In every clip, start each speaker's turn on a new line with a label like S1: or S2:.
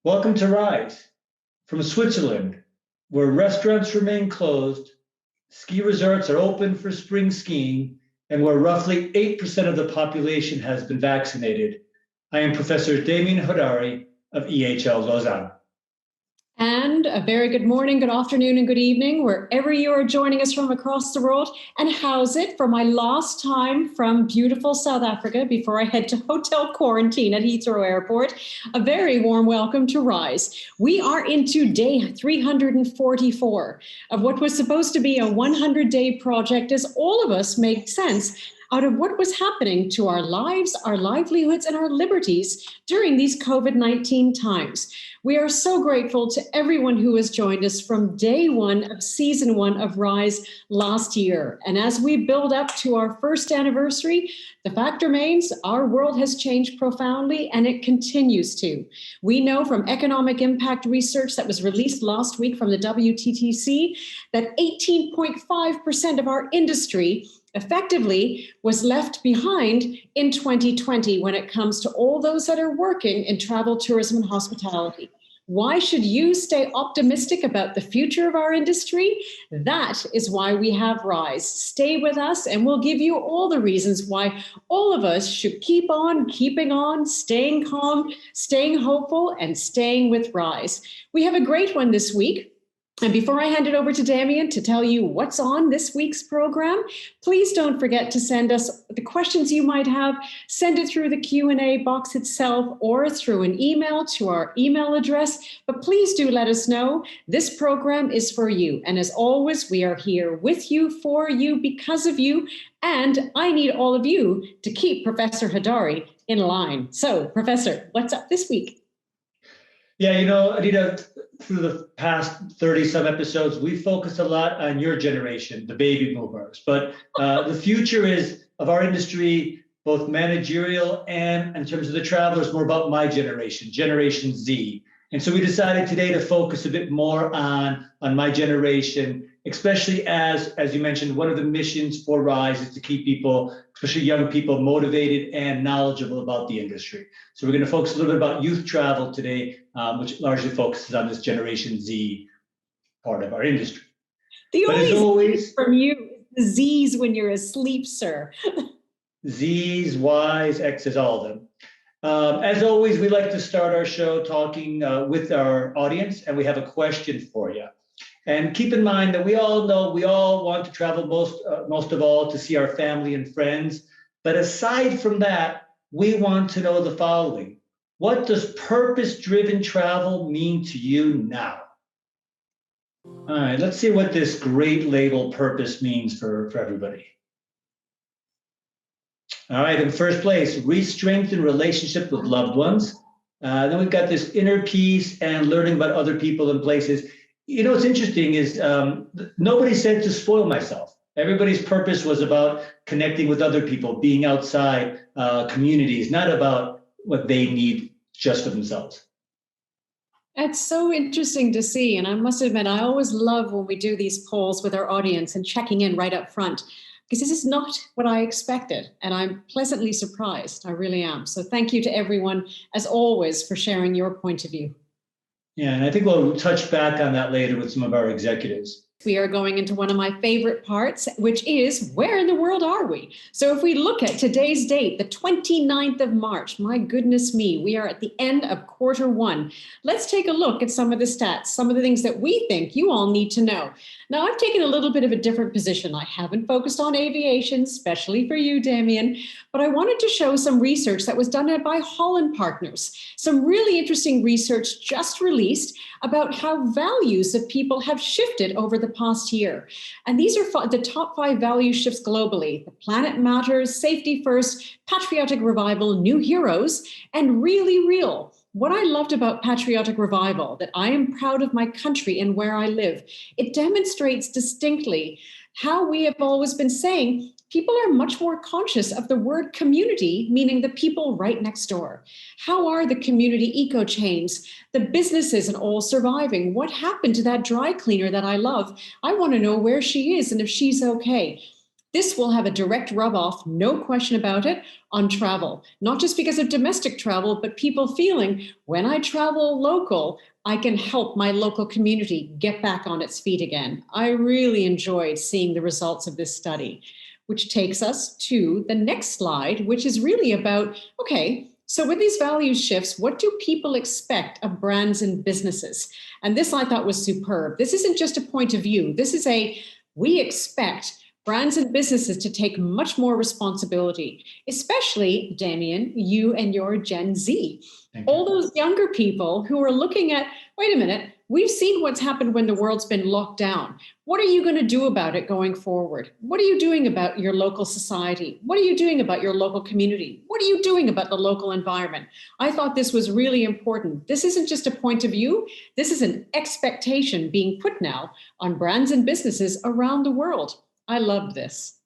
S1: Welcome to Rise from Switzerland, where restaurants remain closed, ski resorts are open for spring skiing, and where roughly 8% of the population has been vaccinated. I am Professor Demian Hodari of EHL Lausanne.
S2: And a very good morning, good afternoon, and good evening, wherever you are joining us from across the world. And how's it for my last time from beautiful South Africa before I head to hotel quarantine at Heathrow Airport? A very warm welcome to Rise. We are into day 344 of what was supposed to be a 100-day project as all of us make sense out of what was happening to our lives, our livelihoods, and our liberties during these COVID-19 times. We are so grateful to everyone who has joined us from day one of season one of Rise last year. And as we build up to our first anniversary, the fact remains our world has changed profoundly and it continues to. We know from economic impact research that was released last week from the WTTC that 18.5% of our industry effectively was left behind in 2020 when it comes to all those that are working in travel, tourism, and hospitality. Why should you stay optimistic about the future of our industry? That is why we have Rise. Stay with us and we'll give you all the reasons why all of us should keep on keeping on, staying calm, staying hopeful, and staying with Rise. We have a great one this week. And before I hand it over to Demian to tell you what's on this week's program, please don't forget to send us the questions you might have. Send it through the Q&A box itself or through an email to our email address. But please do let us know. This program is for you. And as always, we are here with you, for you, because of you. And I need all of you to keep Professor Hodari in line. So, Professor, what's up this week?
S1: Yeah, Anita, through the past 30-some episodes, we focused a lot on your generation, the baby boomers. But the future is of our industry, both managerial and in terms of the travelers, more about my generation, Generation Z. And so we decided today to focus a bit more on my generation, especially as you mentioned, one of the missions for Rise is to keep people, especially young people, motivated and knowledgeable about the industry. So we're going to focus a little bit about youth travel today, which largely focuses on this Generation Z part of our industry.
S2: The only from you is the Z's when you're asleep, sir.
S1: Z's, Y's, X's, all of them. As always, we like to start our show talking with our audience, and we have a question for you. And keep in mind that we all know we all want to travel most of all to see our family and friends. But aside from that, we want to know the following. What does purpose-driven travel mean to you now? All right, let's see what this great label purpose means for everybody. All right, in first place, re-strengthen relationship with loved ones. Then we've got this inner peace and learning about other people and places. What's interesting is nobody said to spoil myself. Everybody's purpose was about connecting with other people, being outside communities, not about what they need just for themselves.
S2: It's so interesting to see. And I must admit, I always love when we do these polls with our audience and checking in right up front, because this is not what I expected. And I'm pleasantly surprised. I really am. So thank you to everyone, as always, for sharing your point of view.
S1: Yeah, and I think we'll touch back on that later with some of our executives.
S2: We are going into one of my favorite parts, which is where in the world are we? So if we look at today's date, the 29th of March, my goodness me, we are at the end of quarter one. Let's take a look at some of the stats, some of the things that we think you all need to know. Now, I've taken a little bit of a different position. I haven't focused on aviation, especially for you, Demian, but I wanted to show some research that was done by Holland Partners. Some really interesting research just released about how values of people have shifted over the past year. And these are the top 5 value shifts globally: the planet matters, safety first, patriotic revival, new heroes, and really real. What I loved about patriotic revival, that I am proud of my country and where I live, it demonstrates distinctly how we have always been saying people are much more conscious of the word community, meaning the people right next door. How are the community eco chains, the businesses and all surviving? What happened to that dry cleaner that I love? I want to know where she is and if she's okay. This will have a direct rub-off, no question about it, on travel. Not just because of domestic travel, but people feeling when I travel local, I can help my local community get back on its feet again. I really enjoyed seeing the results of this study, which takes us to the next slide, which is really about, okay, so with these value shifts, what do people expect of brands and businesses? And this I thought was superb. This isn't just a point of view. This is we expect brands and businesses to take much more responsibility, especially, Demian, you and your Gen Z. All those younger people who are looking at, wait a minute, we've seen what's happened when the world's been locked down. What are you going to do about it going forward? What are you doing about your local society? What are you doing about your local community? What are you doing about the local environment? I thought this was really important. This isn't just a point of view. This is an expectation being put now on brands and businesses around the world. I loved this.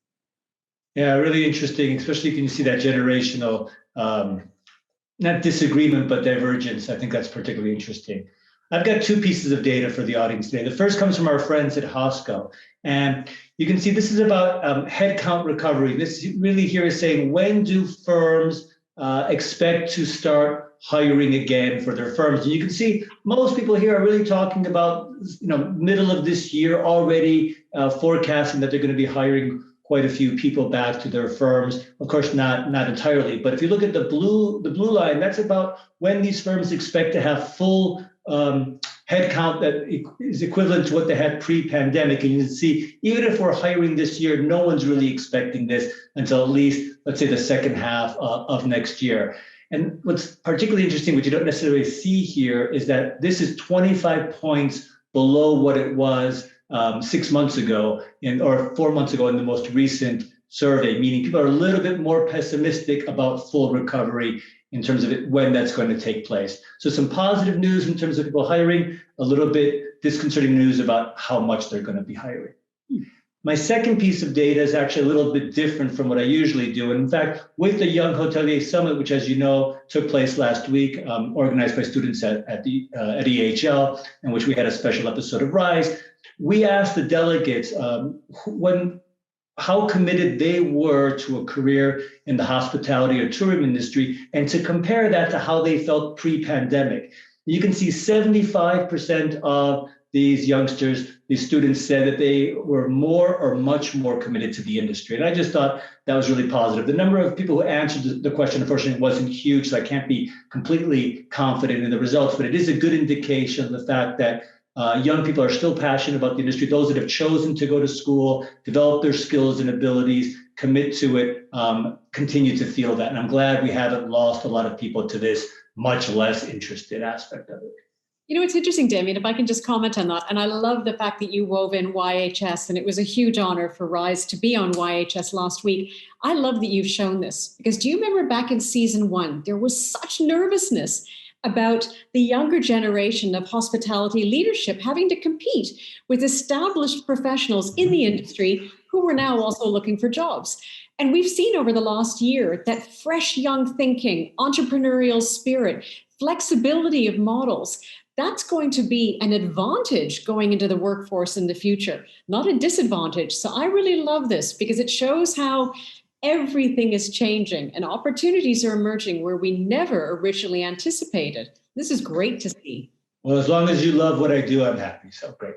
S1: Yeah, really interesting, especially when you see that generational, not disagreement, but divergence. I think that's particularly interesting. I've got two pieces of data for the audience today. The first comes from our friends at HOSCO. And you can see this is about headcount recovery. This really here is saying, when do firms expect to start hiring again for their firms? And you can see most people here are really talking about, middle of this year already forecasting that they're going to be hiring quite a few people back to their firms. Of course, not entirely. But if you look at the blue line, that's about when these firms expect to have full headcount that is equivalent to what they had pre-pandemic. And you can see, even if we're hiring this year, no one's really expecting this until at least, let's say, the second half of next year. And what's particularly interesting, which you don't necessarily see here, is that this is 25 points below what it was 6 months ago or 4 months ago in the most recent survey, meaning people are a little bit more pessimistic about full recovery in terms of when that's going to take place. So some positive news in terms of people hiring, a little bit disconcerting news about how much they're going to be hiring. My second piece of data is actually a little bit different from what I usually do. And in fact, with the Young Hotelier Summit, which, as you know, took place last week, organized by students at EHL, in which we had a special episode of Rise, we asked the delegates how committed they were to a career in the hospitality or tourism industry, and to compare that to how they felt pre-pandemic. You can see 75% of these youngsters, these students, said that they were more or much more committed to the industry. And I just thought that was really positive. The number of people who answered the question, unfortunately, wasn't huge, so I can't be completely confident in the results, but it is a good indication of the fact that young people are still passionate about the industry. Those that have chosen to go to school, develop their skills and abilities, commit to it, continue to feel that. And I'm glad we haven't lost a lot of people to this much less interested aspect of it.
S2: It's interesting, Demian, if I can just comment on that. And I love the fact that you wove in YHS, and it was a huge honor for Rise to be on YHS last week. I love that you've shown this, because do you remember back in season 1, there was such nervousness about the younger generation of hospitality leadership having to compete with established professionals in the industry who were now also looking for jobs. And we've seen over the last year that fresh young thinking, entrepreneurial spirit, flexibility of models, that's going to be an advantage going into the workforce in the future, not a disadvantage. So I really love this, because it shows how everything is changing and opportunities are emerging where we never originally anticipated. This is great to see.
S1: Well, as long as you love what I do, I'm happy. So great.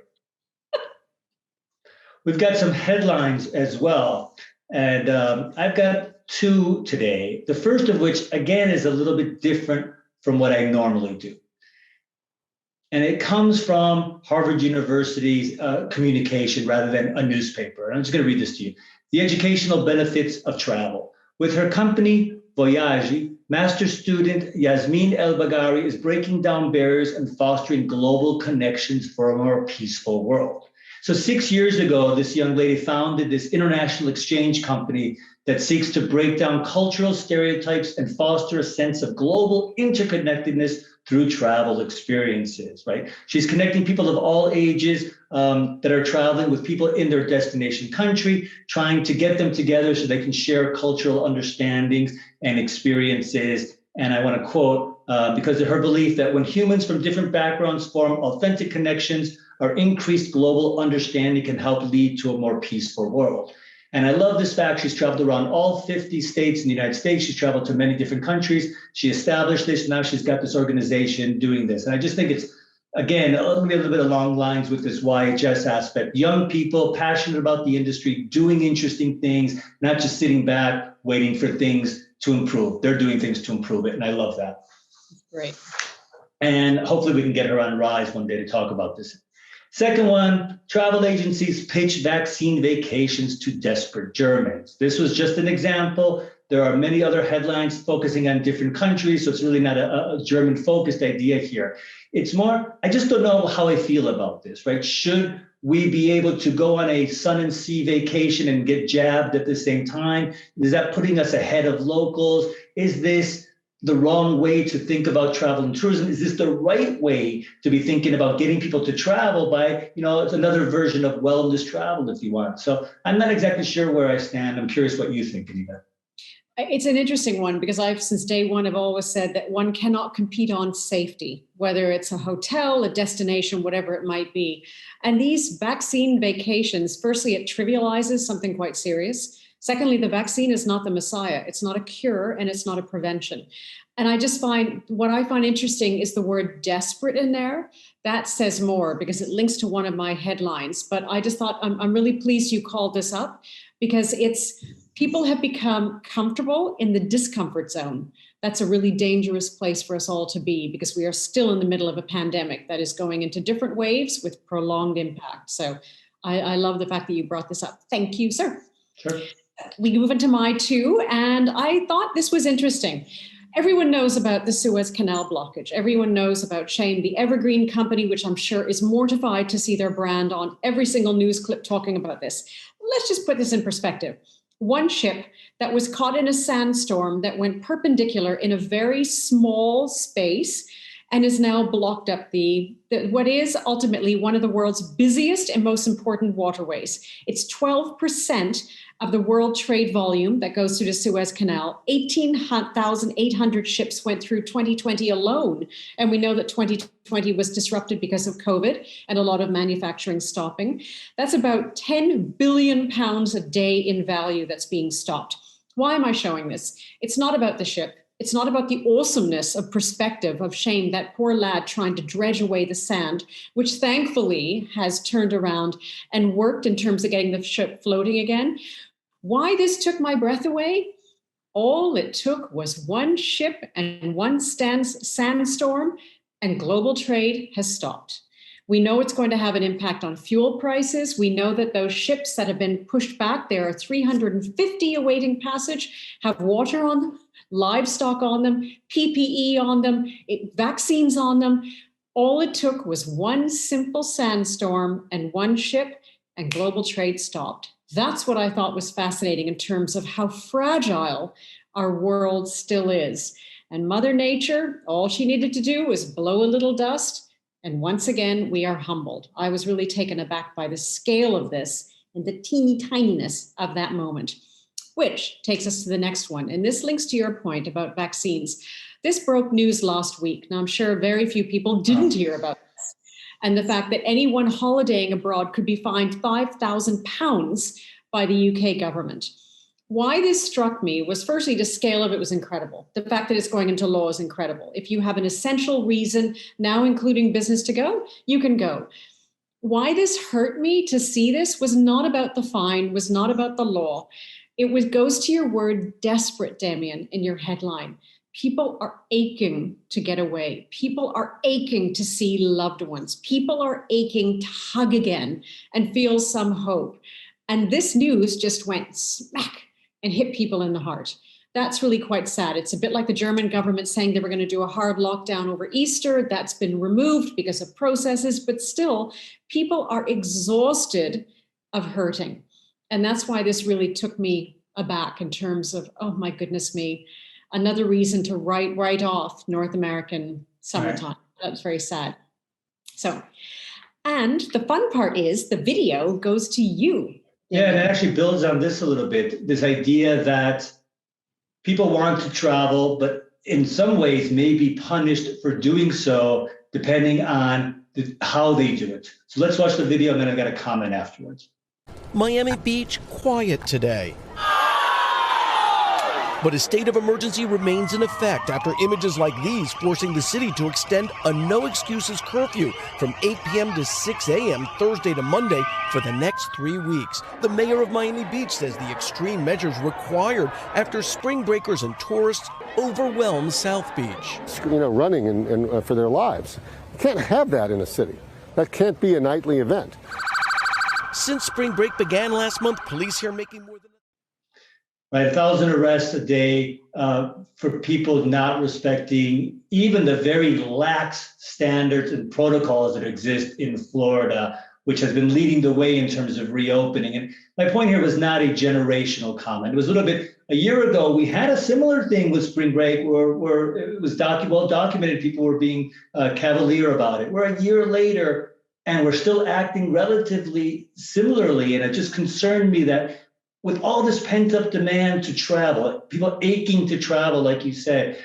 S1: We've got some headlines as well. And I've got two today. The first of which, again, is a little bit different from what I normally do. And it comes from Harvard University's communication rather than a newspaper. And I'm just going to read this to you. The educational benefits of travel. With her company, Voyage, master student Yasmin El-Bagari is breaking down barriers and fostering global connections for a more peaceful world. So 6 years ago, this young lady founded this international exchange company that seeks to break down cultural stereotypes and foster a sense of global interconnectedness through travel experiences, right? She's connecting people of all ages that are traveling with people in their destination country, trying to get them together so they can share cultural understandings and experiences. And I want to quote, because of her belief that when humans from different backgrounds form authentic connections, our increased global understanding can help lead to a more peaceful world. And I love this fact. She's traveled around all 50 states in the United States. She's traveled to many different countries. She established this. Now she's got this organization doing this. And I just think it's, again, a little bit along lines with this YHS aspect. Young people passionate about the industry, doing interesting things, not just sitting back, waiting for things to improve. They're doing things to improve it. And I love that.
S2: Great.
S1: And hopefully we can get her on Rise one day to talk about this. Second one, travel agencies pitch vaccine vacations to desperate Germans. This was just an example. There are many other headlines focusing on different countries, so it's really not a German-focused idea here. It's more, I just don't know how I feel about this, right? Should we be able to go on a sun and sea vacation and get jabbed at the same time? Is that putting us ahead of locals? Is this the wrong way to think about travel and tourism? Is this the right way to be thinking about getting people to travel by, it's another version of wellness travel, if you want. So I'm not exactly sure where I stand. I'm curious what you think, Anita.
S2: It's an interesting one because since day one, I've always said that one cannot compete on safety, whether it's a hotel, a destination, whatever it might be. And these vaccine vacations, firstly, it trivializes something quite serious. Secondly, the vaccine is not the messiah. It's not a cure and it's not a prevention. And what I find interesting is the word desperate in there. That says more because it links to one of my headlines. But I just thought I'm really pleased you called this up because people have become comfortable in the discomfort zone. That's a really dangerous place for us all to be because we are still in the middle of a pandemic that is going into different waves with prolonged impact. So I love the fact that you brought this up. Thank you, sir.
S1: Sure.
S2: We move into my two, and I thought this was interesting. Everyone knows about the Suez Canal blockage. Everyone knows about Shame, the evergreen company, which I'm sure is mortified to see their brand on every single news clip talking about this. Let's just put this in perspective. One ship that was caught in a sandstorm that went perpendicular in a very small space and is now blocked up what is ultimately one of the world's busiest and most important waterways. It's 12% of the world trade volume that goes through the Suez Canal. 18,800 ships went through 2020 alone. And we know that 2020 was disrupted because of COVID and a lot of manufacturing stopping. That's about 10 billion pounds a day in value that's being stopped. Why am I showing this? It's not about the ship. It's not about the awesomeness of perspective of Shame, that poor lad trying to dredge away the sand, which thankfully has turned around and worked in terms of getting the ship floating again. Why this took my breath away? All it took was one ship and one sandstorm, and global trade has stopped. We know it's going to have an impact on fuel prices. We know that those ships that have been pushed back, there are 350 awaiting passage, have water on them, livestock on them, PPE on them, vaccines on them. All it took was one simple sandstorm and one ship, and global trade stopped. That's what I thought was fascinating in terms of how fragile our world still is. And Mother Nature, all she needed to do was blow a little dust. And once again, we are humbled. I was really taken aback by the scale of this and the teeny tininess of that moment, which takes us to the next one. And this links to your point about vaccines. This broke news last week. Now, I'm sure very few people didn't hear about this. And the fact that anyone holidaying abroad could be fined £5,000 by the UK government. Why this struck me was firstly, the scale of it was incredible. The fact that it's going into law is incredible. If you have an essential reason, now including business to go, you can go. Why this hurt me to see this was not about the fine, was not about the law. It goes to your word desperate, Demian, in your headline. People are aching to get away. People are aching to see loved ones. People are aching to hug again and feel some hope. And this news just went smack and hit people in the heart. That's really quite sad. It's a bit like the German government saying they were going to do a hard lockdown over Easter. That's been removed because of processes, but still, people are exhausted of hurting. And that's why this really took me aback in terms of, oh my goodness me, another reason to write off North American summertime. Right. That's very sad. So, and the fun part is the video goes to you.
S1: Yeah, and it actually builds on this a little bit, this idea that people want to travel, but in some ways may be punished for doing so, depending on how they do it. So let's watch the video, and then I've got a comment afterwards.
S3: Miami Beach quiet today. But a state of emergency remains in effect after images like these forcing the city to extend a no-excuses curfew from 8 p.m. to 6 a.m. Thursday to Monday for the next 3 weeks. The mayor of Miami Beach says the extreme measures required after spring breakers and tourists overwhelm South Beach.
S4: Running and for their lives. You can't have that in a city. That can't be a nightly event.
S3: Since spring break began last month, police here making more than
S1: 1,000 arrests a day for people not respecting even the very lax standards and protocols that exist in Florida, which has been leading the way in terms of reopening. And my point here was not a generational comment. It was a little bit, a year ago, we had a similar thing with spring break where it was well documented, people were being cavalier about it. We're a year later and we're still acting relatively similarly. And it just concerned me that with all this pent-up demand to travel, people aching to travel, like you said,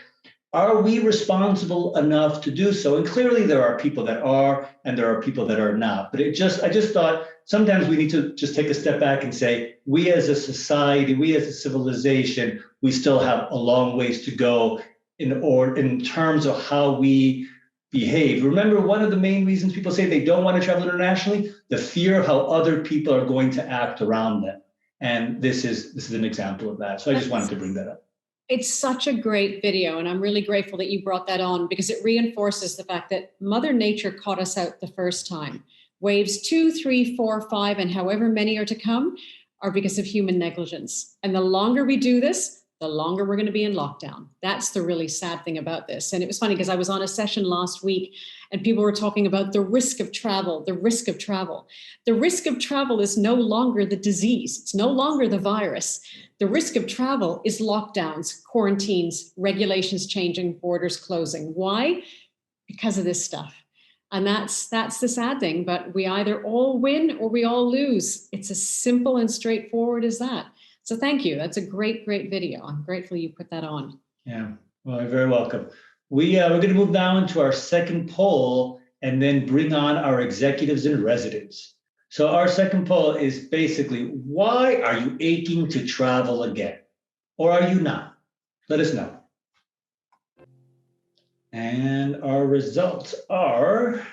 S1: are we responsible enough to do so? And clearly there are people that are, and there are people that are not. But I just thought sometimes we need to just take a step back and say, we as a society, we as a civilization, we still have a long ways to go in terms of how we behave. Remember, one of the main reasons people say they don't want to travel internationally, the fear of how other people are going to act around them. And this is an example of that. So I just wanted to bring that up.
S2: It's such a great video, and I'm really grateful that you brought that on because it reinforces the fact that Mother Nature caught us out the first time. Waves 2, 3, 4, 5, and however many are to come are because of human negligence. And the longer we do this, the longer we're going to be in lockdown. That's the really sad thing about this. And it was funny because I was on a session last week and people were talking about the risk of travel, the risk of travel. The risk of travel is no longer the disease. It's no longer the virus. The risk of travel is lockdowns, quarantines, regulations changing, borders closing. Why? Because of this stuff. And that's the sad thing, but we either all win or we all lose. It's as simple and straightforward as that. So thank you. That's a great, great video. I'm grateful you put that on.
S1: Yeah, well, you're very welcome. We're going to move now into our second poll and then bring on our executives in residence. So our second poll is basically, why are you aching to travel again? Or are you not? Let us know. And our results are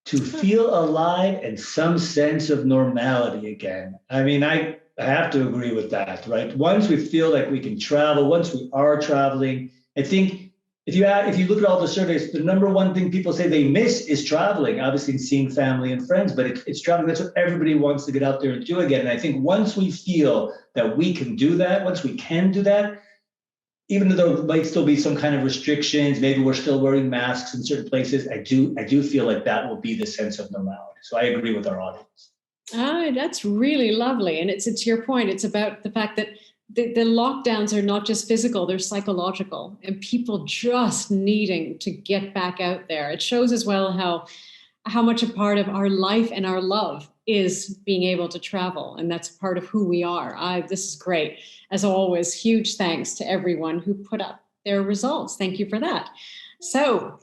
S1: to feel alive and some sense of normality again. I mean, I have to agree with that, right? Once we feel like we can travel, once we are traveling, I think if you look at all the surveys, the number one thing people say they miss is traveling, obviously seeing family and friends, but it's traveling. That's what everybody wants to get out there and do again. And I think once we feel that we can do that, once we can do that, even though there might still be some kind of restrictions, maybe we're still wearing masks in certain places, I do feel like that will be the sense of normality. So I agree with our audience.
S2: That's really lovely. And it's to your point, it's about the fact that the lockdowns are not just physical, they're psychological, and people just needing to get back out there. It shows as well how much a part of our life and our love is being able to travel. And that's part of who we are. This is great. As always, huge thanks to everyone who put up their results. Thank you for that. So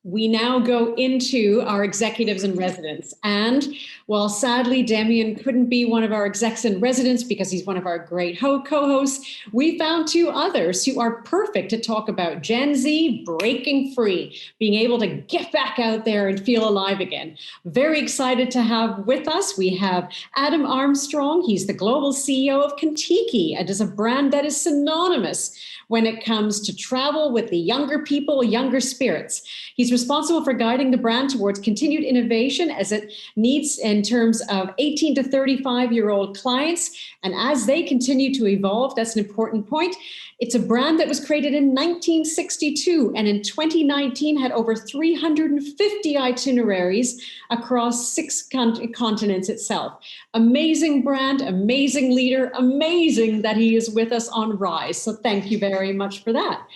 S2: we now go into our executives in residence. And while sadly Demian couldn't be one of our execs in residence because he's one of our great co-hosts, we found two others who are perfect to talk about Gen Z breaking free, being able to get back out there and feel alive again. Very excited to have with us, we have Adam Armstrong. He's the global CEO of Kentucky and is a brand that is synonymous when it comes to travel with the younger people, younger spirits. He's responsible for guiding the brand towards continued innovation as it needs in terms of 18 to 35-year-old clients. And as they continue to evolve, that's an important point. It's a brand that was created in 1962 and in 2019 had over 350 itineraries across 6 continents itself. Amazing brand, amazing leader, amazing that he is with us on Rise. So thank you very much for that.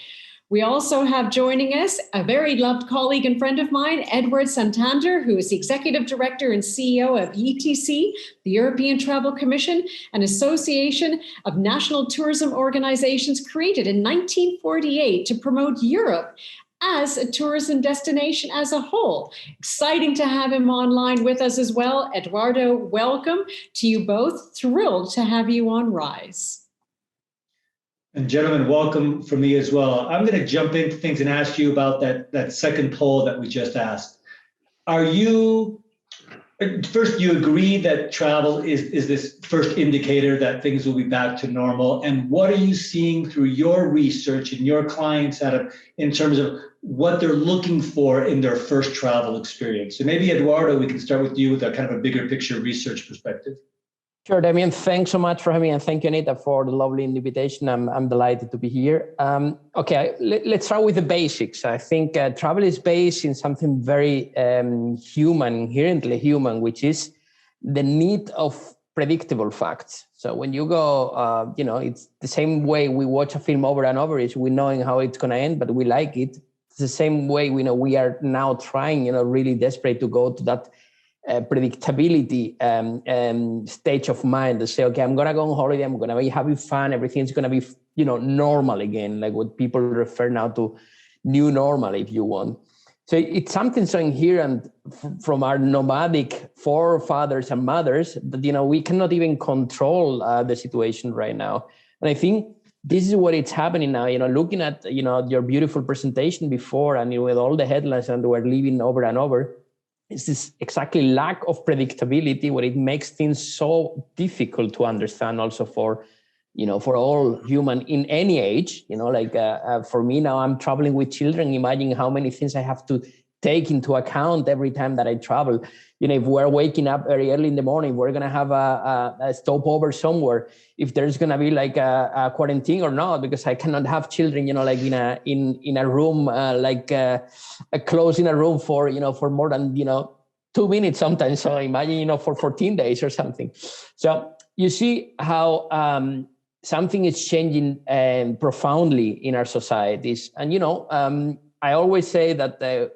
S2: We also have joining us a very loved colleague and friend of mine, Eduardo Santander, who is the Executive Director and CEO of ETC, the European Travel Commission, an association of national tourism organizations created in 1948 to promote Europe as a tourism destination as a whole. Exciting to have him online with us as well. Eduardo, welcome to you both. Thrilled to have you on Rise.
S1: And gentlemen, welcome from me as well. I'm going to jump into things and ask you about that second poll that we just asked. First, you agree that travel is this first indicator that things will be back to normal? And what are you seeing through your research and your clients in terms of what they're looking for in their first travel experience? So maybe, Eduardo, we can start with you with a kind of a bigger picture research perspective.
S5: Sure, Demian, thanks so much for having me, and thank you, Anita, for the lovely invitation. I'm delighted to be here. Okay, let's start with the basics. I think travel is based in something very human, inherently human, which is the need of predictable facts. So when you go, it's the same way we watch a film over and over, is we knowing how it's going to end, but we like it. It's the same way we are now trying, really desperate to go to that predictability stage of mind to say, okay, I'm going to go on holiday, I'm going to be having fun, everything's going to be, normal again, like what people refer now to new normal, if you want. So it's something so inherent from our nomadic forefathers and mothers that, we cannot even control the situation right now. And I think this is what it's happening now, looking at, your beautiful presentation before and with all the headlines and we're living over and over. It's this exactly lack of predictability where it makes things so difficult to understand also for all human in any age, for me now, I'm traveling with children. Imagine how many things I have to take into account every time that I travel. If we're waking up very early in the morning, we're going to have a stopover somewhere. If there's going to be like a quarantine or not, because I cannot have children, like in a room, closed in a room for more than, 2 minutes sometimes. So imagine, for 14 days or something. So you see how something is changing profoundly in our societies. And, I always say that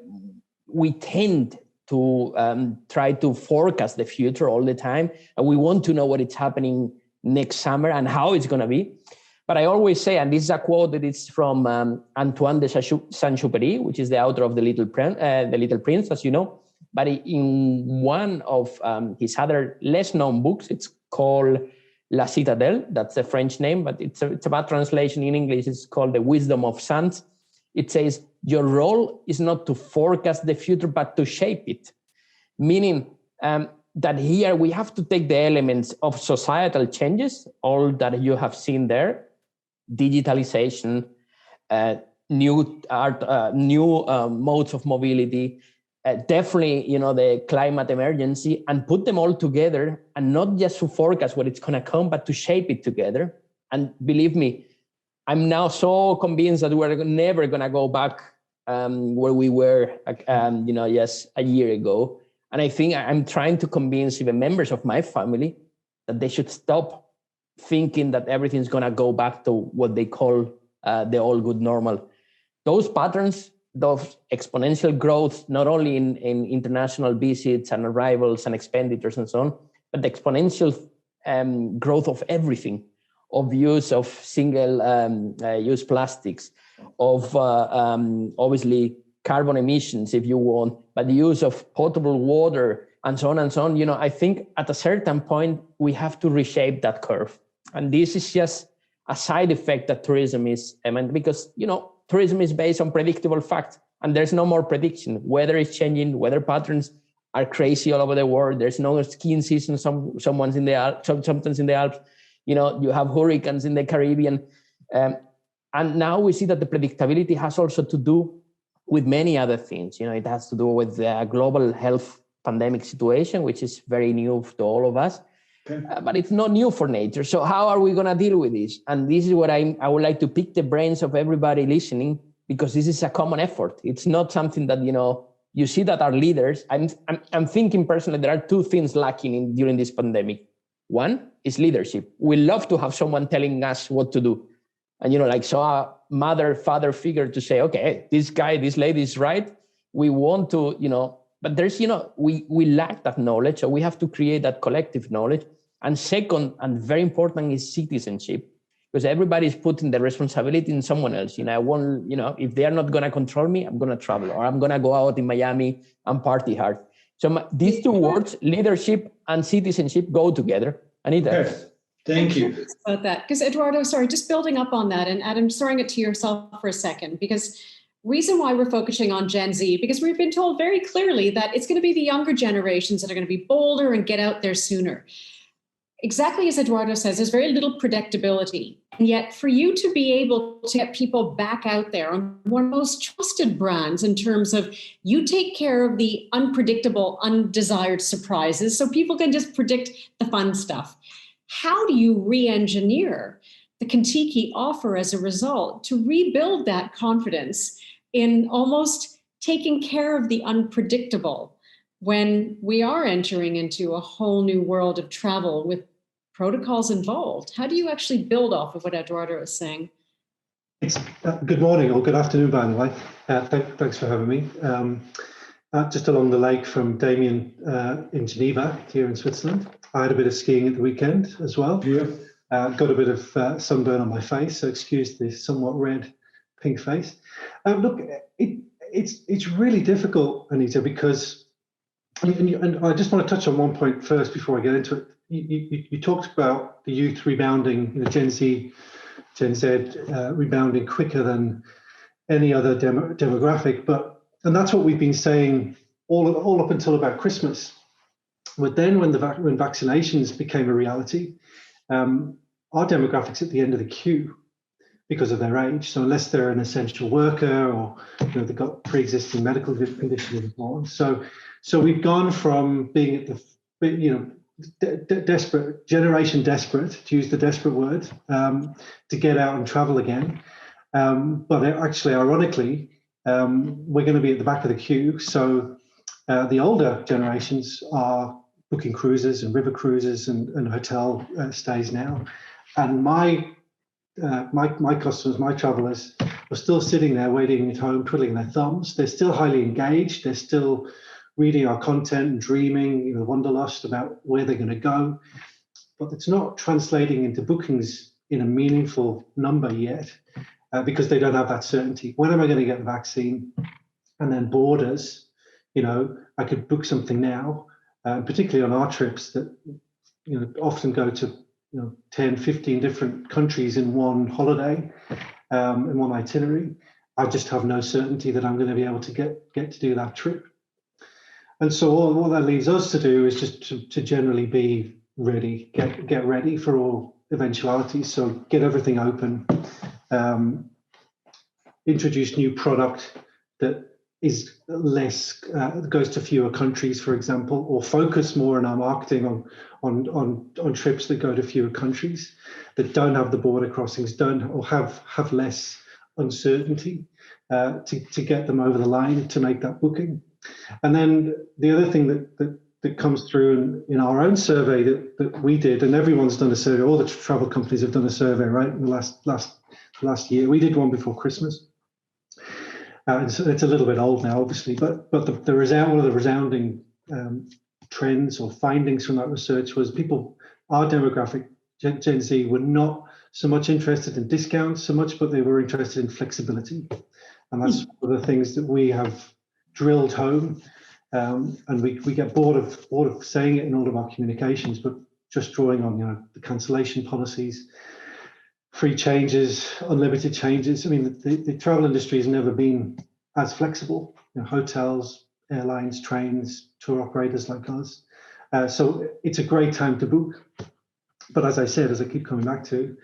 S5: we tend to try to forecast the future all the time. And we want to know what is happening next summer and how it's going to be. But I always say, and this is a quote that is from Antoine de Saint-Exupéry, which is the author of The Little Prince, as you know. But in one of his other less known books, it's called La Citadelle. That's the French name, but it's a bad translation in English. It's called The Wisdom of Sands. It says, your role is not to forecast the future, but to shape it. Meaning that here we have to take the elements of societal changes, all that you have seen there, digitalization, new art, new modes of mobility, definitely, the climate emergency, and put them all together, and not just to forecast what it's going to come, but to shape it together. And believe me, I'm now so convinced that we're never going to go back where we were, just a year ago. And I think I'm trying to convince even members of my family that they should stop thinking that everything's going to go back to what they call the all good normal. Those patterns, those exponential growth, not only in international visits and arrivals and expenditures and so on, but the exponential growth of everything, of use of single-use plastics, of obviously carbon emissions, if you want, but the use of potable water and so on and so on. I think at a certain point, we have to reshape that curve. And this is just a side effect that tourism is, because, tourism is based on predictable facts, and there's no more prediction. Weather is changing, weather patterns are crazy all over the world. There's no skiing season, sometimes in the Alps. You have hurricanes in the Caribbean. And now we see that the predictability has also to do with many other things. It has to do with the global health pandemic situation, which is very new to all of us. Okay. But it's not new for nature. So how are we going to deal with this? And this is what I would like to pick the brains of everybody listening, because this is a common effort. It's not something that, you see that our leaders, I'm thinking personally, there are two things lacking during this pandemic. One is leadership. We love to have someone telling us what to do. And, so a mother, father figure to say, okay, this guy, this lady is right. We want to, but there's, we lack that knowledge. So we have to create that collective knowledge. And second, and very important, is citizenship. because everybody's putting the responsibility in someone else. I won't, if they are not going to control me, I'm going to travel, or I'm going to go out in Miami and party hard. So these two words, leadership and citizenship, go together. Anita.
S1: Yes. Thank you.
S2: About that, because Eduardo, sorry, just building up on that, and Adam, throwing it to yourself for a second, because reason why we're focusing on Gen Z, because we've been told very clearly that it's going to be the younger generations that are going to be bolder and get out there sooner. Exactly as Eduardo says, there's very little predictability. And yet for you to be able to get people back out there on one of the most trusted brands in terms of you take care of the unpredictable, undesired surprises so people can just predict the fun stuff. How do you re-engineer the Contiki offer as a result to rebuild that confidence in almost taking care of the unpredictable when we are entering into a whole new world of travel with protocols involved? How do you actually build off of what Eduardo is saying?
S6: It's good morning or good afternoon, by the way. Thanks for having me. Just along the lake from Demian in Geneva, here in Switzerland. I had a bit of skiing at the weekend as well.
S1: Yeah.
S6: Got a bit of sunburn on my face, so excuse the somewhat red, pink face. Look, it's really difficult, Anita, because, and I just want to touch on one point first before I get into it. You talked about the youth rebounding, Gen Z rebounding quicker than any other demographic, and that's what we've been saying all up until about Christmas. But then when vaccinations became a reality, our demographics at the end of the queue because of their age. So unless they're an essential worker or they've got pre-existing medical conditions and so on. So we've gone from being at the desperate, to use the desperate word, to get out and travel again. But actually, ironically, we're going to be at the back of the queue. So the older generations are booking cruises and river cruises and hotel stays now. And my customers, my travelers, are still sitting there waiting at home, twiddling their thumbs. They're still highly engaged. They're still reading our content and dreaming, wanderlust about where they're going to go. But it's not translating into bookings in a meaningful number yet because they don't have that certainty. When am I going to get the vaccine? And then borders, I could book something now, particularly on our trips that often go to 10, 15 different countries in one holiday, in one itinerary. I just have no certainty that I'm going to be able to get to do that trip. And so all that leaves us to do is just to generally be ready, get ready for all eventualities. So get everything open, introduce new product that is less, goes to fewer countries, for example, or focus more in our marketing on trips that go to fewer countries, that don't have the border crossings, or have less uncertainty to get them over the line to make that booking. And then the other thing that comes through in our own survey that we did, and everyone's done a survey, all the travel companies have done a survey, right, in the last year. We did one before Christmas. It's a little bit old now, obviously, but one of the resounding trends or findings from that research was our demographic, Gen Z, were not so much interested in discounts so much, but they were interested in flexibility. And that's one of the things that we have drilled home. And we get bored of saying it in all of our communications, but just drawing on the cancellation policies, free changes, unlimited changes. I mean, the travel industry has never been as flexible. Hotels, airlines, trains, tour operators like us. So it's a great time to book. But as I said, as I keep coming back to,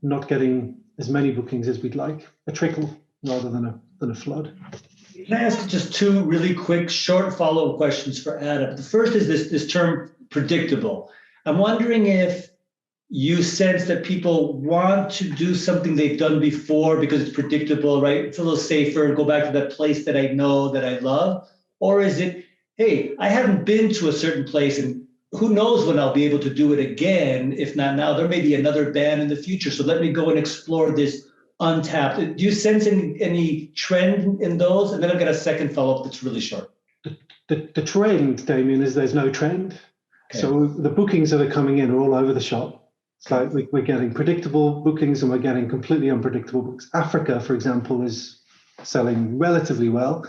S6: not getting as many bookings as we'd like, a trickle rather than a flood.
S1: Can I ask just two really quick, short follow-up questions for Adam? The first is this term predictable. I'm wondering if you sense that people want to do something they've done before because it's predictable, right? It's a little safer, go back to that place that I know, that I love. Or is it, hey, I haven't been to a certain place and who knows when I'll be able to do it again? If not now, there may be another ban in the future. So let me go and explore this untapped. Do you sense any trend in those? And then I've got a second follow-up that's really short.
S6: The trend, Demian, is there's no trend. Okay. So the bookings that are coming in are all over the shop. It's like we're getting predictable bookings and we're getting completely unpredictable bookings. Africa, for example, is selling relatively well,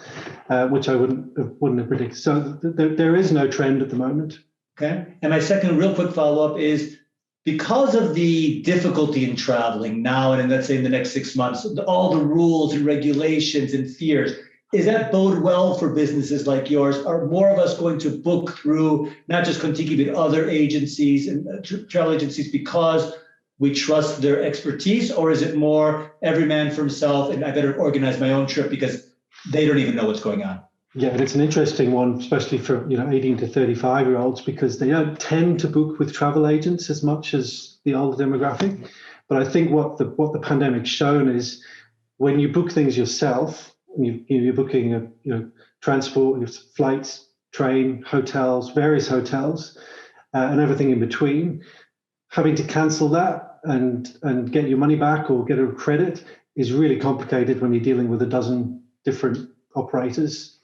S6: which I wouldn't have predicted. So there is no trend at the moment.
S1: Okay. And my second real quick follow-up is, because of the difficulty in traveling now and let's say in the next 6 months, all the rules and regulations and fears, is that bode well for businesses like yours? Are more of us going to book through not just Contiki, but other agencies and travel agencies because we trust their expertise? Or is it more every man for himself and I better organize my own trip because they don't even know what's going on?
S6: Yeah, and it's an interesting one, especially for 18 to 35-year-olds, because they don't tend to book with travel agents as much as the older demographic. But I think what the pandemic's shown is when you book things yourself, you're booking transport, your flights, train, hotels, various hotels, and everything in between, having to cancel that and get your money back or get a credit is really complicated when you're dealing with a dozen different operators.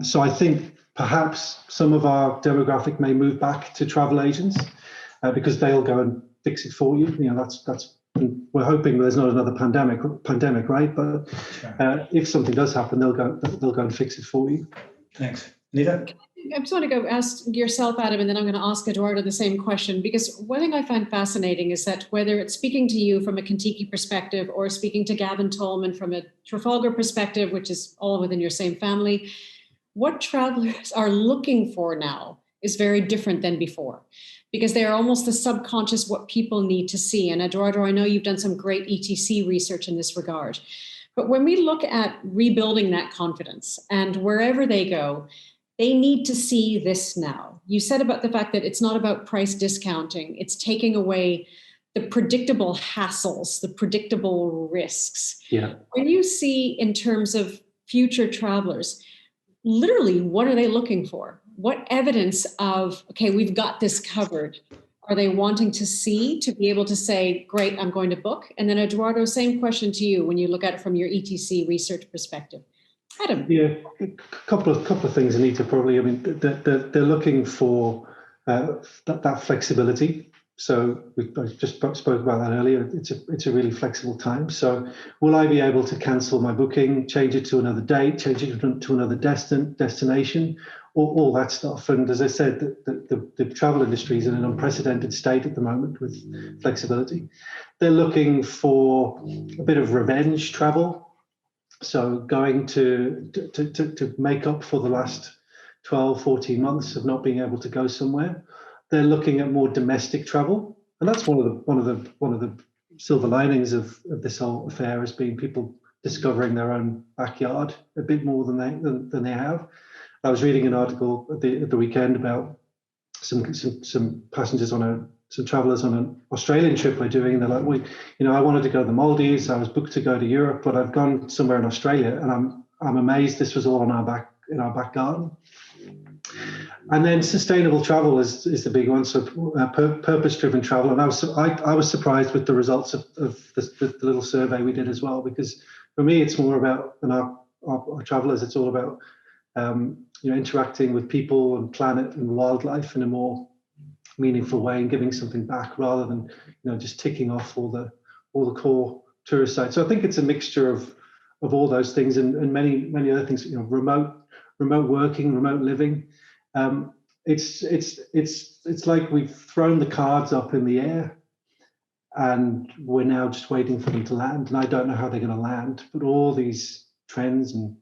S6: So I think perhaps some of our demographic may move back to travel agents because they'll go and fix it for you. That's we're hoping there's not another pandemic, right? But if something does happen, they'll go and fix it for you.
S1: Thanks, Anita.
S2: I just want to go ask yourself, Adam, and then I'm going to ask Eduardo the same question, because one thing I find fascinating is that whether it's speaking to you from a Contiki perspective or speaking to Gavin Tolman from a Trafalgar perspective, which is all within your same family, what travelers are looking for now is very different than before, because they are almost the subconscious what people need to see. And Eduardo, I know you've done some great ETC research in this regard. But when we look at rebuilding that confidence and wherever they go, they need to see this now. You said about the fact that it's not about price discounting. It's taking away the predictable hassles, the predictable risks.
S6: Yeah.
S2: When you see in terms of future travelers, literally, what are they looking for? What evidence of, okay, we've got this covered, are they wanting to see to be able to say, great, I'm going to book? And then Eduardo, same question to you when you look at it from your ETC research perspective. Adam.
S6: Yeah, a couple of things, Anita, probably. I mean, they're looking for that flexibility. So I just spoke about that earlier. It's a really flexible time. So will I be able to cancel my booking, change it to another date, change it to another destination, all that stuff. And as I said, the travel industry is in an unprecedented state at the moment with flexibility. They're looking for a bit of revenge travel. So going to make up for the last 12, 14 months of not being able to go somewhere. They're looking at more domestic travel, and that's one of the silver linings of this whole affair has been people discovering their own backyard a bit more than they have. I was reading an article at the weekend about some passengers some travelers on an Australian trip we're doing, and they're like, I wanted to go to the Maldives. I was booked to go to Europe, but I've gone somewhere in Australia, and I'm amazed this was all in our back garden. And then sustainable travel is the big one. So purpose-driven travel, and I was surprised with the results of the little survey we did as well, because for me it's more about, and our travelers, it's all about interacting with people and planet and wildlife in a more meaningful way and giving something back rather than just ticking off all the core tourist sites. So I think it's a mixture of all those things and many other things. Remote working, remote living. It's like we've thrown the cards up in the air and we're now just waiting for them to land. And I don't know how they're going to land, but all these trends and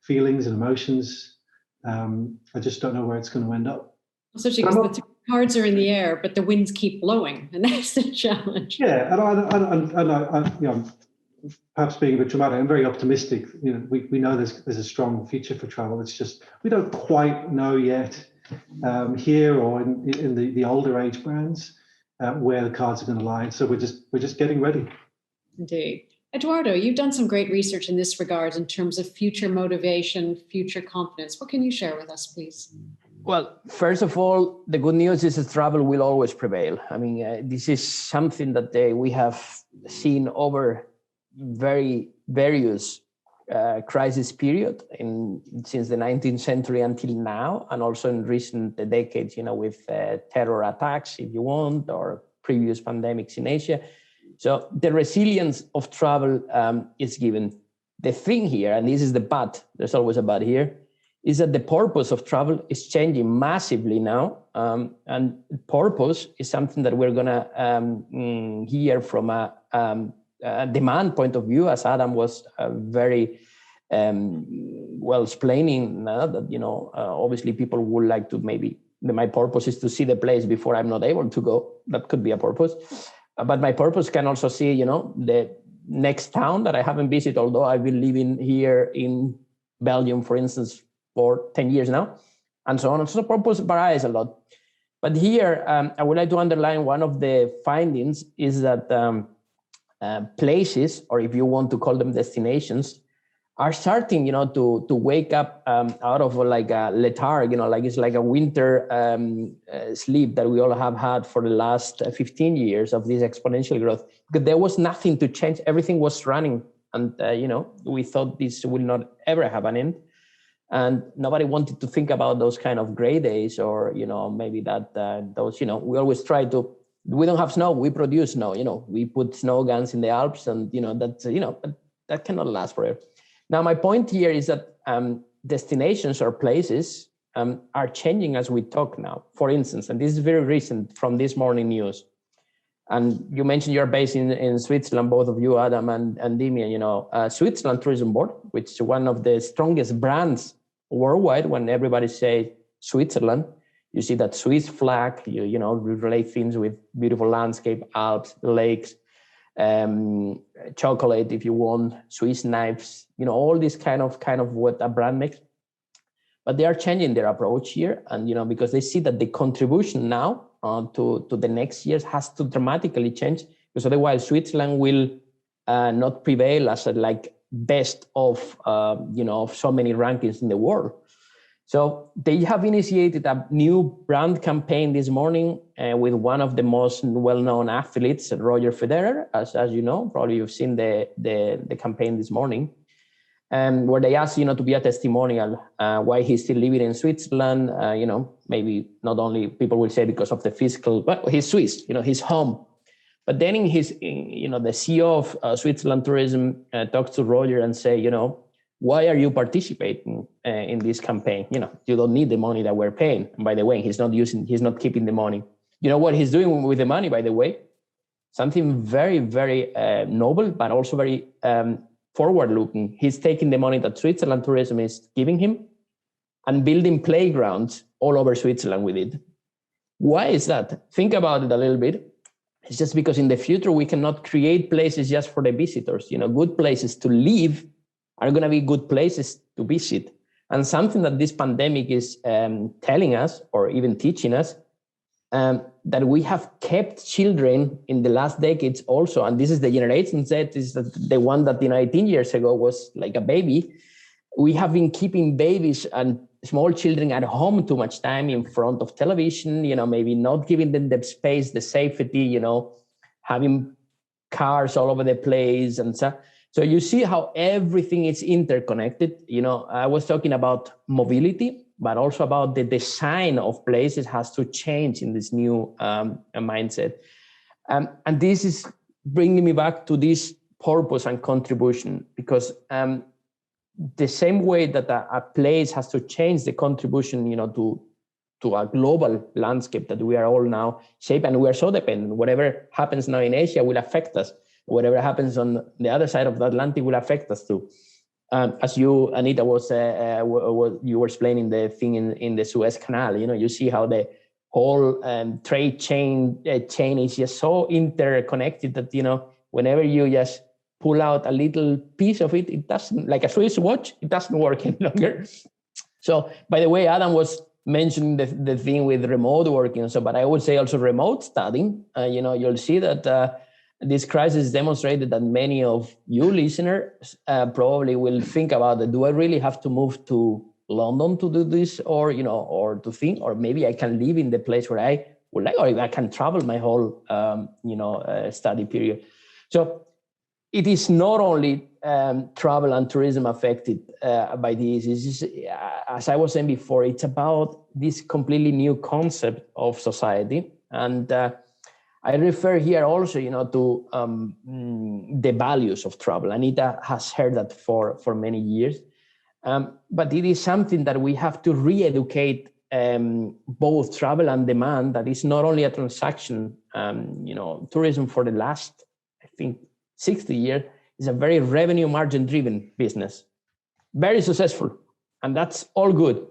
S6: feelings and emotions, I just don't know where it's going to end up.
S2: Especially because the cards are in the air, but the winds keep blowing, and that's the challenge.
S6: Yeah, and I perhaps being a bit dramatic, I'm very optimistic. We know there's a strong future for travel. It's just we don't quite know yet here or in the older age brands where the cards are going to lie. So we're just getting ready.
S2: Indeed. Eduardo, you've done some great research in this regard in terms of future motivation, future confidence. What can you share with us, please?
S5: Well, first of all, the good news is that travel will always prevail. I mean, this is something that we have seen over very various crisis period since the 19th century until now, and also in recent decades, with terror attacks, if you want, or previous pandemics in Asia. So the resilience of travel is given. The thing here, and this is the but, there's always a but here, is that the purpose of travel is changing massively now. And purpose is something that we're gonna hear from a demand point of view, as Adam was very well explaining that, obviously people would like to my purpose is to see the place before I'm not able to go. That could be a purpose. But my purpose can also see, the next town that I haven't visited, although I've been living here in Belgium, for instance, for 10 years now, and so on. So purpose varies a lot. But here, I would like to underline one of the findings is that places, or if you want to call them destinations, are starting, to wake up out of like a letharg, like it's like a winter sleep that we all have had for the last 15 years of this exponential growth. Because there was nothing to change. Everything was running. And, we thought this will not ever have an end. And nobody wanted to think about those kind of gray days or, maybe that those, we always try to, we don't have snow, we produce snow, we put snow guns in the Alps and, that's, that cannot last forever. Now, my point here is that destinations or places are changing as we talk now. For instance, and this is very recent from this morning news, and you mentioned you're based in Switzerland, both of you, Adam and Demian, Switzerland Tourism Board, which is one of the strongest brands worldwide. When everybody say Switzerland, you see that Swiss flag, you relate things with beautiful landscape, Alps, lakes, chocolate if you want, Swiss knives, all this kind of what a brand makes. But they are changing their approach here, and because they see that the contribution now to the next years has to dramatically change, because otherwise Switzerland will not prevail as a like best of of so many rankings in the world. So they have initiated a new brand campaign this morning with one of the most well-known athletes, Roger Federer, as you know. Probably you've seen the campaign this morning, where they ask to be a testimonial why he's still living in Switzerland. Maybe not only people will say because of the fiscal, but he's Swiss. He's home. But then the CEO of Switzerland Tourism talks to Roger and say, why are you participating in this campaign? You don't need the money that we're paying. And by the way, he's not keeping the money. You know what he's doing with the money, by the way? Something very, very noble, but also very forward-looking. He's taking the money that Switzerland Tourism is giving him and building playgrounds all over Switzerland with it. Why is that? Think about it a little bit. It's just because in the future, we cannot create places just for the visitors. Good places to live are going to be good places to visit. And something that this pandemic is telling us, or even teaching us, that we have kept children in the last decades also, and this is the Generation Z, is the one that 18 years ago was like a baby. We have been keeping babies and small children at home too much time in front of television, maybe not giving them the space, the safety, having cars all over the place and so. So you see how everything is interconnected. I was talking about mobility, but also about the design of places has to change in this new mindset. And this is bringing me back to this purpose and contribution, because the same way that a place has to change the contribution, to a global landscape that we are all now shaping, and we are so dependent. Whatever happens now in Asia will affect us. Whatever happens on the other side of the Atlantic will affect us too. As you, Anita, you were explaining the thing in the Suez Canal. You see how the whole trade chain is just so interconnected that whenever you just pull out a little piece of it, it doesn't, like a Swiss watch, it doesn't work any longer. So, by the way, Adam was mentioning the thing with remote working. So, but I would say also remote studying. You'll see that. This crisis demonstrated that many of you listeners probably will think about it. Do I really have to move to London to do this, or to think, or maybe I can live in the place where I would like, or I can travel my whole study period. So it is not only travel and tourism affected by this. It's just, as I was saying before, it's about this completely new concept of society. And I refer here also, to the values of travel. Anita has heard that for many years, but it is something that we have to re-educate both travel and demand. That is not only a transaction. Tourism for the last, I think, 60 years is a very revenue margin driven business, very successful, and that's all good.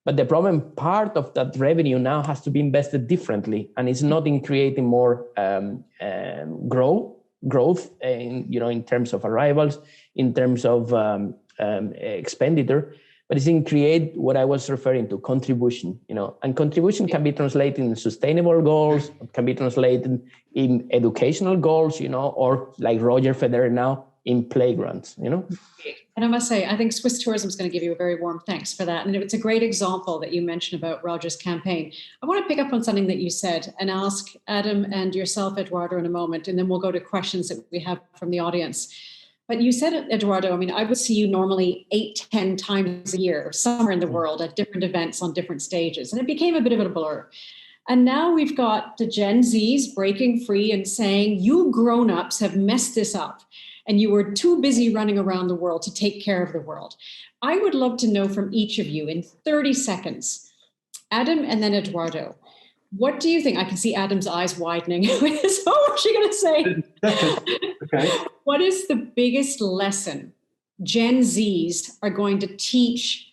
S5: But the problem, part of that revenue now has to be invested differently, and it's not in creating more growth in terms of arrivals, in terms of expenditure, but it's in create what I was referring to, contribution. And contribution can be translated in sustainable goals, it can be translated in educational goals, or like Roger Federer now, in playgrounds.
S2: And I must say, I think Swiss Tourism is going to give you a very warm thanks for that. And it's a great example that you mentioned about Roger's campaign. I want to pick up on something that you said and ask Adam and yourself, Eduardo, in a moment, and then we'll go to questions that we have from the audience. But you said, Eduardo, I would see you normally 8-10 times a year, somewhere in the world at different events on different stages. And it became a bit of a blur. And now we've got the Gen Zs breaking free and saying, you grown-ups have messed this up, and you were too busy running around the world to take care of the world. I would love to know from each of you in 30 seconds, Adam and then Eduardo, what do you think? I can see Adam's eyes widening. So what's she going to say?
S6: Okay.
S2: What is the biggest lesson Gen Zs are going to teach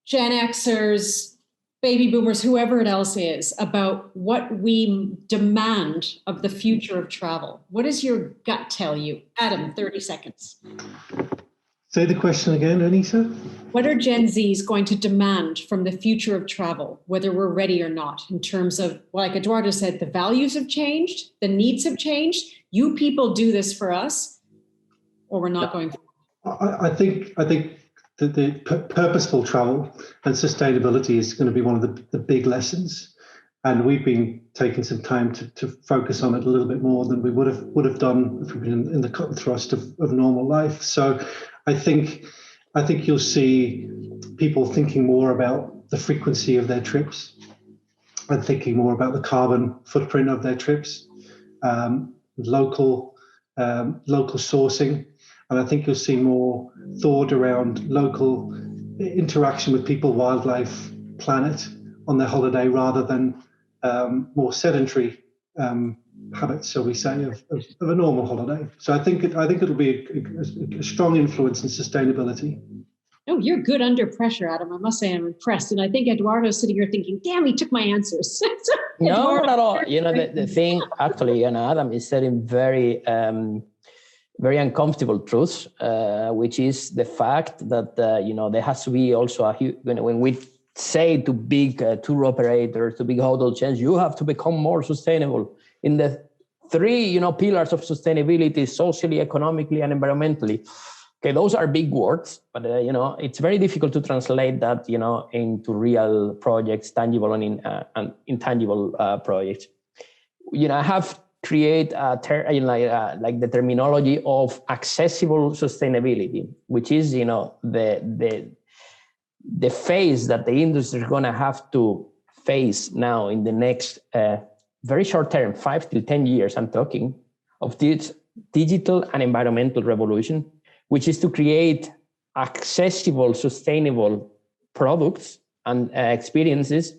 S2: Gen Xers, baby boomers, whoever it else is, about what we demand of the future of travel? What does your gut tell you? Adam, 30 seconds.
S6: Say the question again, Anita.
S2: What are Gen Zs going to demand from the future of travel, whether we're ready or not, in terms of, like Eduardo said, the values have changed, the needs have changed. You people do this for us, or we're not going.
S6: I think that the purposeful travel and sustainability is going to be one of the big lessons, and we've been taking some time to focus on it a little bit more than we would have done if we've been in the cut and thrust of normal life. So I think you'll see people thinking more about the frequency of their trips and thinking more about the carbon footprint of their trips, local sourcing. And I think you'll see more thought around local interaction with people, wildlife, planet on their holiday, rather than more sedentary habits, shall we say, of a normal holiday. So I think it'll be a strong influence in sustainability.
S2: Oh, you're good under pressure, Adam. I must say I'm impressed. And I think Eduardo's sitting here thinking, damn, he took my answers.
S5: No, not at all. The thing, actually, Adam is setting very uncomfortable truths, which is the fact that, there has to be also when we say to big tour operators, to big hotel chains, you have to become more sustainable in the three, pillars of sustainability: socially, economically, and environmentally. Okay, those are big words, but it's very difficult to translate that, into real projects, tangible and intangible projects. I have create like the terminology of accessible sustainability, which is the phase that the industry is going to have to face now in the next very short term, 5 to 10 years. I'm talking of this digital and environmental revolution, which is to create accessible, sustainable products and experiences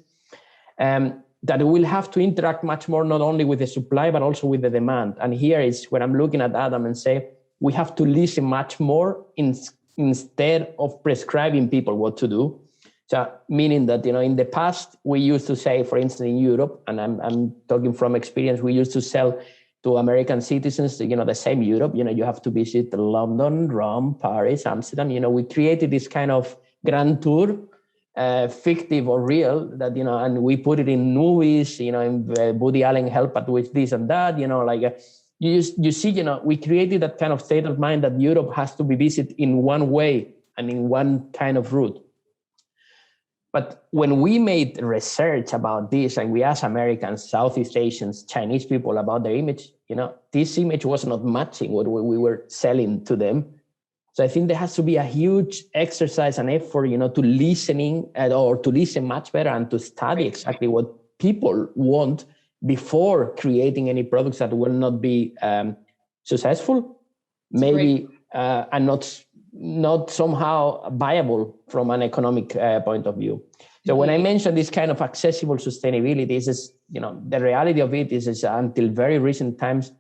S5: that will have to interact much more, not only with the supply, but also with the demand. And here is where I'm looking at Adam and say, we have to listen much more instead of prescribing people what to do. So meaning that, in the past, we used to say, for instance, in Europe, and I'm talking from experience, we used to sell to American citizens, the same Europe, you have to visit London, Rome, Paris, Amsterdam. We created this kind of grand tour, fictive or real, that, and we put it in movies, in Woody Allen helped us with this and that, you see, we created that kind of state of mind that Europe has to be visited in one way and in one kind of route. But when we made research about this and we asked Americans, Southeast Asians, Chinese people about their image, this image was not matching what we were selling to them. So I think there has to be a huge exercise and effort, to listening or to listen much better and to study exactly what people want before creating any products that will not be successful, maybe and not somehow viable from an economic point of view. So when I mention this kind of accessible sustainability, this is, the reality of it is until very recent times,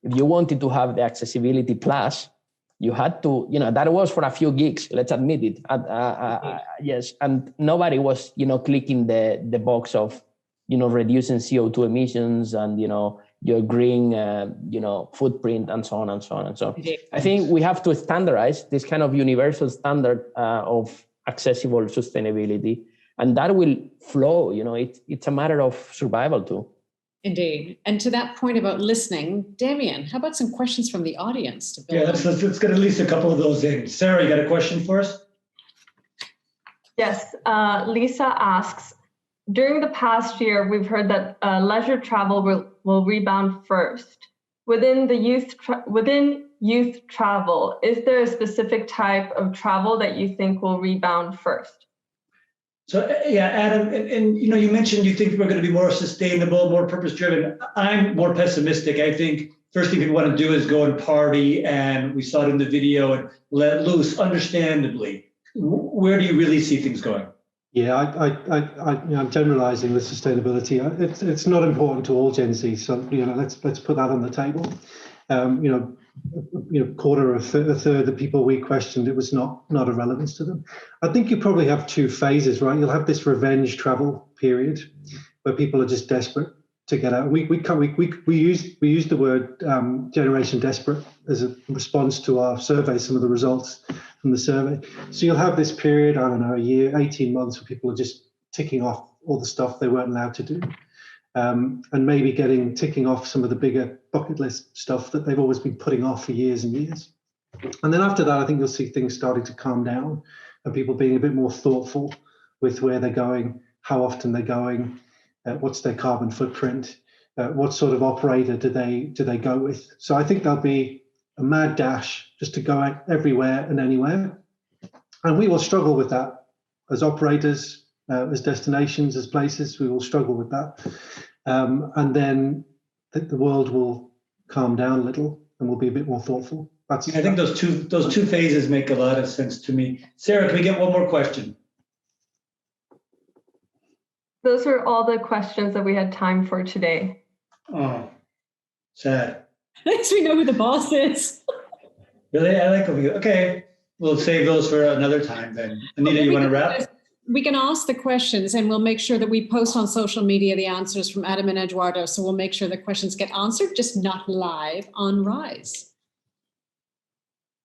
S5: if you wanted to have the accessibility plus, you had to, that was for a few gigs, let's admit it. Yes, and nobody was, clicking the box of, reducing CO2 emissions and, your green, footprint and so on and so on and so on. I think we have to standardize this kind of universal standard of accessible sustainability, and that will flow. It's a matter of survival too.
S2: Indeed. And to that point about listening, Demian, how about some questions from the audience?
S1: Let's get at least a couple of those in. Sarah, you got a question for us?
S7: Yes. Lisa asks, during the past year, we've heard that leisure travel will rebound first. Within youth travel, is there a specific type of travel that you think will rebound first?
S1: So Adam, and you mentioned you think we're going to be more sustainable, more purpose-driven. I'm more pessimistic. I think first thing people want to do is go and party, and we saw it in the video, and let loose, understandably. Where do you really see things going?
S6: Yeah, I'm generalizing with sustainability. It's not important to all Gen Z, so let's put that on the table. Quarter or a third the people we questioned, it was not of relevance to them. I think you probably have two phases, right? You'll have this revenge travel period where people are just desperate to get out. We use the word generation desperate as a response to our survey, some of the results from the survey. So you'll have this period, I don't know, a year, 18 months, where people are just ticking off all the stuff they weren't allowed to do. And maybe ticking off some of the bigger bucket list stuff that they've always been putting off for years and years. And then after that, I think you'll see things starting to calm down and people being a bit more thoughtful with where they're going, how often they're going, what's their carbon footprint, what sort of operator do they go with. So I think there'll be a mad dash just to go out everywhere and anywhere. And we will struggle with that as operators, as destinations, as places. We will struggle with that. And then the world will calm down a little and we'll be a bit more thoughtful.
S1: I think those two phases make a lot of sense to me. Sarah, can we get one more question?
S7: Those are all the questions that we had time for today.
S1: Oh, sad.
S2: At least we know who the boss is.
S1: Really? I like them. Okay, we'll save those for another time then. Anita, you want to wrap?
S2: We can ask the questions and we'll make sure that we post on social media the answers from Adam and Eduardo. So we'll make sure the questions get answered, just not live on Rise.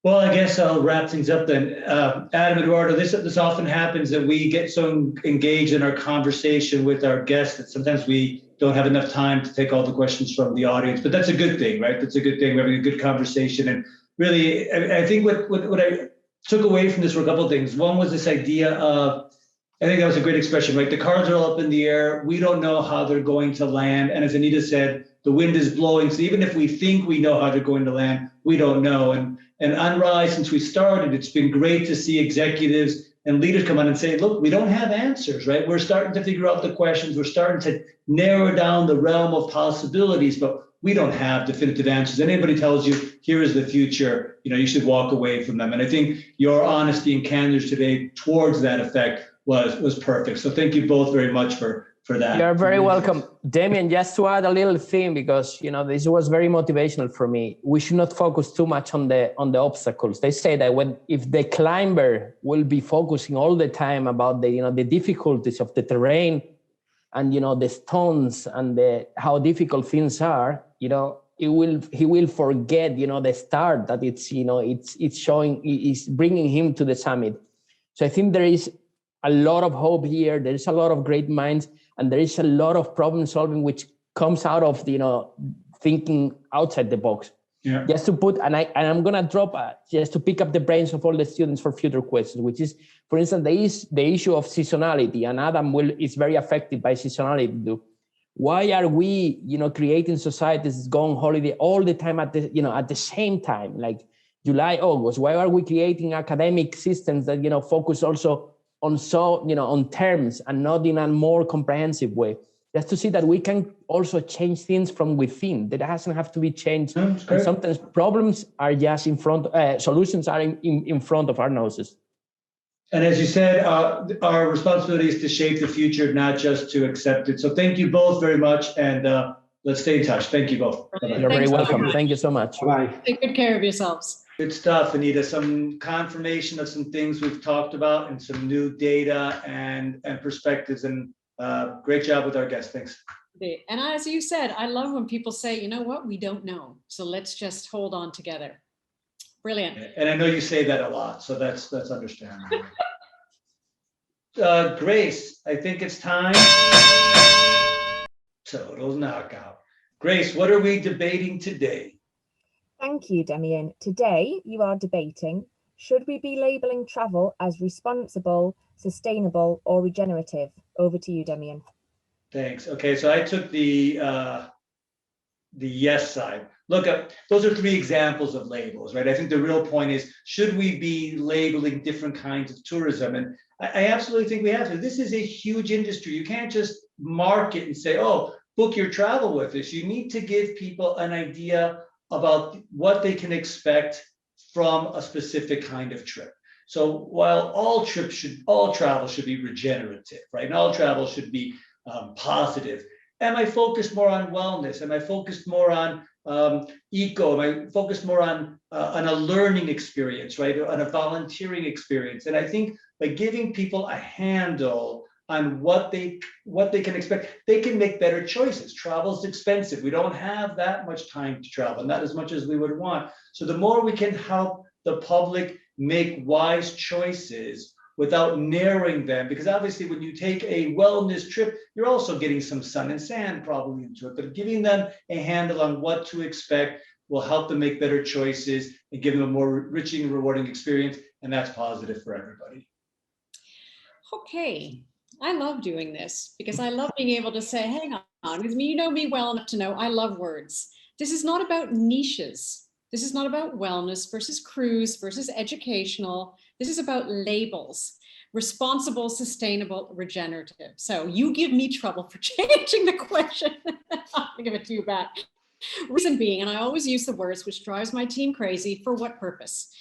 S1: Well, I guess I'll wrap things up then. Adam, Eduardo, this often happens that we get so engaged in our conversation with our guests that sometimes we don't have enough time to take all the questions from the audience, but that's a good thing, right? That's a good thing. We're having a good conversation. And really, I think what I took away from this were a couple of things. One was this idea of, I think that was a great expression, right? The cards are all up in the air. We don't know how they're going to land. And as Anita said, the wind is blowing. So even if we think we know how they're going to land, we don't know. And on Rise, since we started, it's been great to see executives and leaders come on and say, look, we don't have answers, right? We're starting to figure out the questions. We're starting to narrow down the realm of possibilities, but we don't have definitive answers. Anybody tells you, here is the future, you should walk away from them. And I think your honesty and candor today towards that effect was perfect. So thank you both very much for that.
S5: You're very welcome. Demian, just to add a little thing, because this was very motivational for me. We should not focus too much on the obstacles. They say that if the climber will be focusing all the time about the difficulties of the terrain and the stones and how difficult things are, he will forget the start that it's showing is bringing him to the summit. So I think there is a lot of hope here. There is a lot of great minds, and there is a lot of problem solving which comes out of thinking outside the box.
S1: Yeah.
S5: Just to put, and I'm gonna drop just to pick up the brains of all the students for future questions, which is, for instance, there is the issue of seasonality, and Adam is very affected by seasonality too. Why are we, creating societies going holiday all the time at the same time, like July, August? Why are we creating academic systems that focus also on on terms and not in a more comprehensive way? just to see that we can also change things from within. That doesn't have to be changed. And sometimes problems are just in front, solutions are in front of our noses.
S1: And as you said, our responsibility is to shape the future, not just to accept it. So thank you both very much, and let's stay in touch. Thank you both.
S5: Bye-bye. You're very welcome. Thank you so much.
S6: Bye.
S2: Take good care of yourselves.
S1: Good stuff, Anita. Some confirmation of some things we've talked about and some new data and perspectives, and great job with our guests. Thanks.
S2: And as you said, I love when people say, you know what, we don't know. So let's just hold on together. Brilliant.
S1: And I know you say that a lot, so that's understandable. Grace, I think it's time. Total knockout. Grace, what are we debating today?
S8: Thank you, Demian. Today you are debating, should we be labelling travel as responsible, sustainable, or regenerative? Over to you, Demian.
S1: Thanks. Okay, so I took the yes side. Look, those are three examples of labels, right? I think the real point is, should we be labeling different kinds of tourism? And I absolutely think we have to. This is a huge industry. You can't just market and say, oh, book your travel with us. You need to give people an idea about what they can expect from a specific kind of trip. So while all travel should be regenerative, right? And all travel should be positive. Am I focused more on wellness? Am I focused more on eco? Am I focused more on a learning experience, right? On a volunteering experience? And I think by giving people a handle on what they can expect, they can make better choices. Travel is expensive. We don't have that much time to travel, not as much as we would want. So the more we can help the public make wise choices without narrowing them, because obviously when you take a wellness trip, you're also getting some sun and sand probably into it, but giving them a handle on what to expect will help them make better choices and give them a more enriching and rewarding experience, and that's positive for everybody.
S2: Okay, I love doing this because I love being able to say, hang on, because you know me well enough to know I love words. This is not about niches. This is not about wellness versus cruise versus educational. This is about labels: responsible, sustainable, regenerative. So you give me trouble for changing the question. I'll give it to you back. Reason being, and I always use the words which drives my team crazy, for what purpose?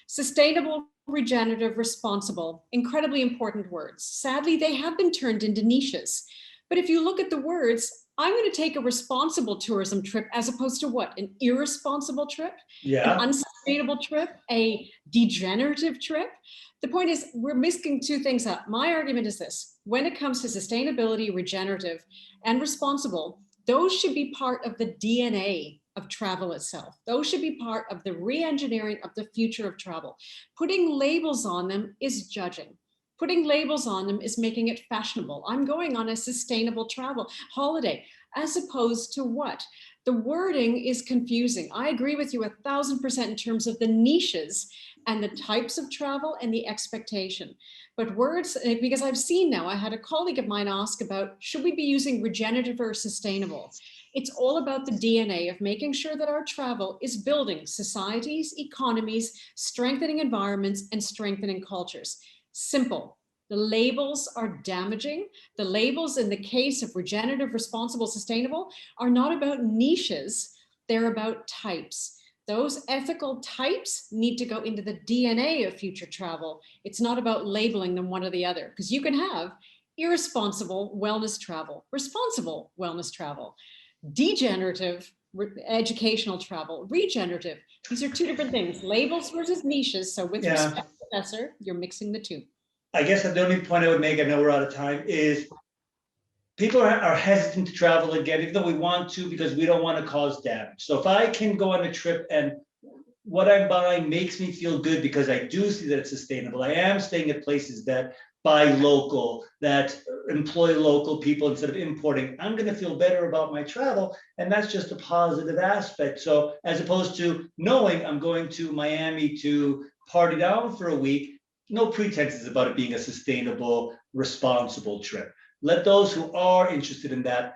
S2: Sustainable, regenerative, responsible, incredibly important words. Sadly, they have been turned into niches. But if you look at the words, I'm going to take a responsible tourism trip as opposed to what? An irresponsible trip?
S1: Yeah.
S2: An unsustainable trip? A degenerative trip? The point is, we're mixing two things up. My argument is this: when it comes to sustainability, regenerative, and responsible, those should be part of the DNA of travel itself. Those should be part of the re-engineering of the future of travel. Putting labels on them is judging. Putting labels on them is making it fashionable. I'm going on a sustainable travel holiday, as opposed to what? The wording is confusing. I agree with you 1000% in terms of the niches and the types of travel and the expectation. But words, because I've seen now, I had a colleague of mine ask about, should we be using regenerative or sustainable? It's all about the DNA of making sure that our travel is building societies, economies, strengthening environments, and strengthening cultures. Simple. The labels are damaging. The labels in the case of regenerative, responsible, sustainable are not about niches. They're about types. Those ethical types need to go into the DNA of future travel. It's not about labeling them one or the other, because you can have irresponsible wellness travel, responsible wellness travel, degenerative educational travel, regenerative. These are two different things, labels versus niches. So with respect, Professor, you're mixing the two.
S1: I guess the only point I would make, I know we're out of time, is people are hesitant to travel again, even though we want to, because we don't want to cause damage. So if I can go on a trip and what I'm buying makes me feel good because I do see that it's sustainable, I am staying at places that buy local, that employ local people instead of importing, I'm going to feel better about my travel. And that's just a positive aspect. So as opposed to knowing I'm going to Miami to party down for a week, no pretenses about it being a sustainable, responsible trip. Let those who are interested in that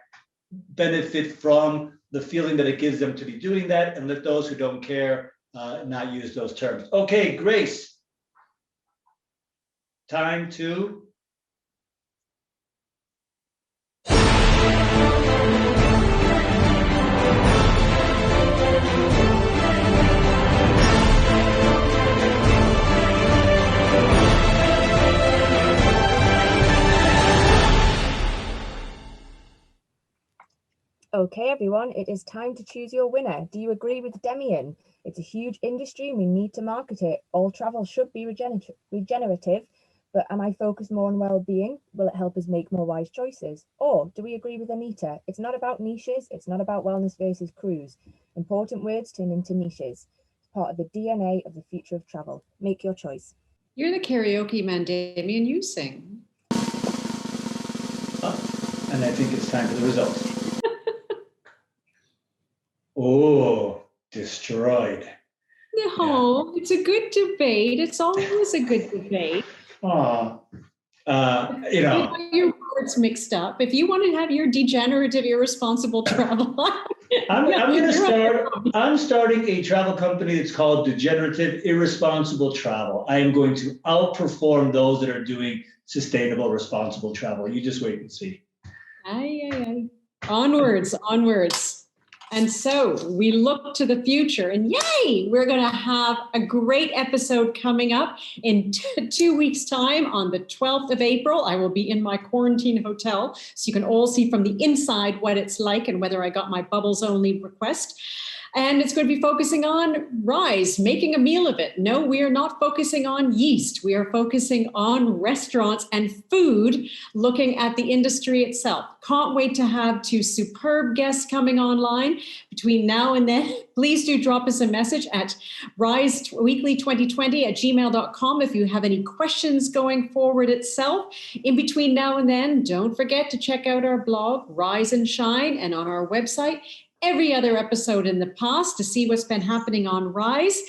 S1: benefit from the feeling that it gives them to be doing that, and let those who don't care not use those terms. Okay, Grace. Time to
S8: Okay, everyone, it is time to choose your winner. Do you agree with Demian? It's a huge industry and we need to market it. All travel should be regenerative, but am I focused more on well-being? Will it help us make more wise choices? Or do we agree with Anita? It's not about niches, it's not about wellness versus cruise. Important words turn into niches. It's part of the DNA of the future of travel. Make your choice.
S2: You're the karaoke man, Demian. You sing.
S1: And I think it's time for the results. Oh, destroyed.
S2: No, It's a good debate. It's always a good debate.
S1: Oh,
S2: You got your words mixed up. If you want to have your degenerative, irresponsible travel,
S1: I'm starting a travel company that's called Degenerative Irresponsible Travel. I am going to outperform those that are doing sustainable, responsible travel. You just wait and see.
S2: Aye. Onwards. And so we look to the future, and yay, we're going to have a great episode coming up in 2 weeks' time on the 12th of April. I will be in my quarantine hotel, so you can all see from the inside what it's like and whether I got my bubbles only request. And it's going to be focusing on Rise, making a meal of it. No, we are not focusing on yeast. We are focusing on restaurants and food, looking at the industry itself. Can't wait to have 2 superb guests coming online between now and then. Please do drop us a message at riseweekly2020@gmail.com if you have any questions going forward itself. In between now and then, don't forget to check out our blog, Rise and Shine, and on our website, every other episode in the past to see what's been happening on Rise.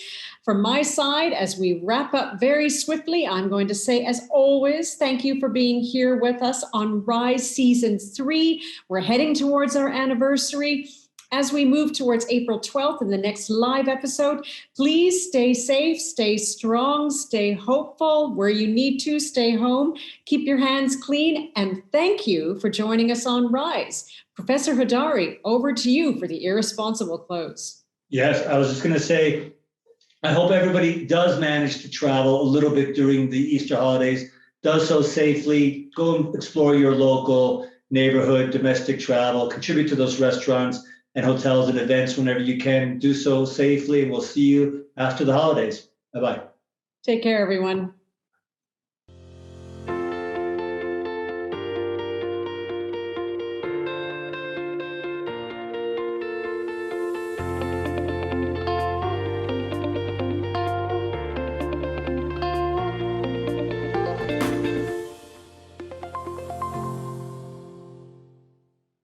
S2: From my side, as we wrap up very swiftly, I'm going to say, as always, thank you for being here with us on Rise Season 3. We're heading towards our anniversary. As we move towards April 12th in the next live episode, please stay safe, stay strong, stay hopeful. Where you need to, stay home. Keep your hands clean. And thank you for joining us on Rise. Professor Hodari, over to you for the irresponsible close.
S1: Yes, I was just going to say, I hope everybody does manage to travel a little bit during the Easter holidays, does so safely, go and explore your local neighborhood, domestic travel, contribute to those restaurants and hotels and events whenever you can. Do so safely, and we'll see you after the holidays. Bye-bye.
S2: Take care, everyone.